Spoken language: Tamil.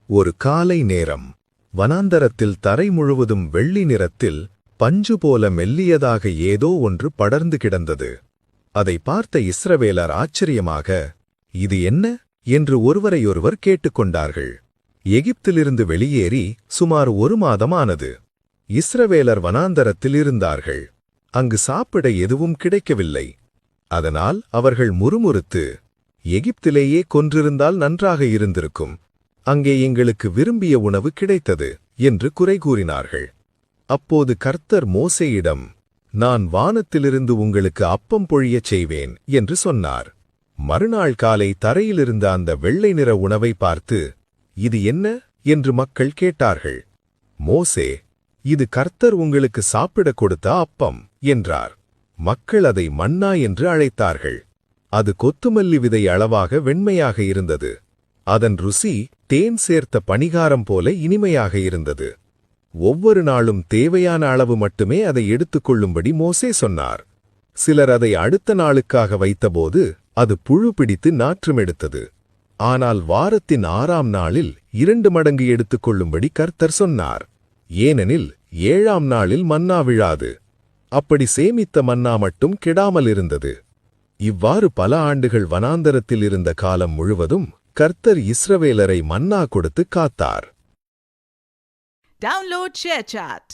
ஒரு காலை நேரம். வனாந்தரத்தில் தரை முழுவதும் வெள்ளி நிறத்தில் பஞ்சு போல மெல்லியதாக ஏதோ ஒன்று படர்ந்து கிடந்தது. அதை பார்த்த இஸ்ரவேலர் ஆச்சரியமாக, இது என்ன என்று ஒருவரையொருவர் கேட்டுக்கொண்டார்கள். எகிப்திலிருந்து வெளியேறி சுமார் 1 மாதம் ஆனது. இஸ்ரவேலர் வனாந்தரத்தில் இருந்தார்கள். அங்கு சாப்பிட எதுவும் கிடைக்கவில்லை. அதனால் அவர்கள் முறுமுறுத்து, எகிப்திலேயே கொன்றிருந்தால் நன்றாக இருந்திருக்கும், அங்கே எங்களுக்கு விரும்பிய உணவு கிடைத்தது என்று குறை கூறினார்கள். அப்போது கர்த்தர் மோசேயிடம், நான் வானத்திலிருந்து உங்களுக்கு அப்பம் பொழியச் செய்வேன் என்று சொன்னார். மறுநாள் காலை தரையிலிருந்த அந்த வெள்ளை நிற உணவை பார்த்து, இது என்ன என்று மக்கள் கேட்டார்கள். மோசே, இது கர்த்தர் உங்களுக்கு சாப்பிடக் கொடுத்த அப்பம் என்றார். மக்கள் அதை மன்னா என்று அழைத்தார்கள். அது கொத்துமல்லி விதை அளவாக வெண்மையாக இருந்தது. அதன் ருசி தேன் சேர்த்த பணிகாரம் போல இனிமையாக இருந்தது. ஒவ்வொரு நாளும் தேவையான அளவு மட்டுமே அதை எடுத்துக்கொள்ளும்படி மோசே சொன்னார். சிலர் அதை அடுத்த நாளுக்காக வைத்தபோது அது புழு பிடித்து நாற்றமெடுத்தது. ஆனால் வாரத்தின் 6ஆம் நாளில் 2 மடங்கு எடுத்துக்கொள்ளும்படி கர்த்தர் சொன்னார். ஏனெனில் 7ஆம் நாளில் மன்னா விழாது. அப்படி சேமித்த மன்னா மட்டும் கெடாமல் இருந்தது. இவ்வாறு பல ஆண்டுகள் வனாந்தரத்தில் இருந்த காலம் முழுவதும் கர்த்தர் இஸ்ரவேலரை மன்னா கொடுத்து காத்தார். Download ShareChat.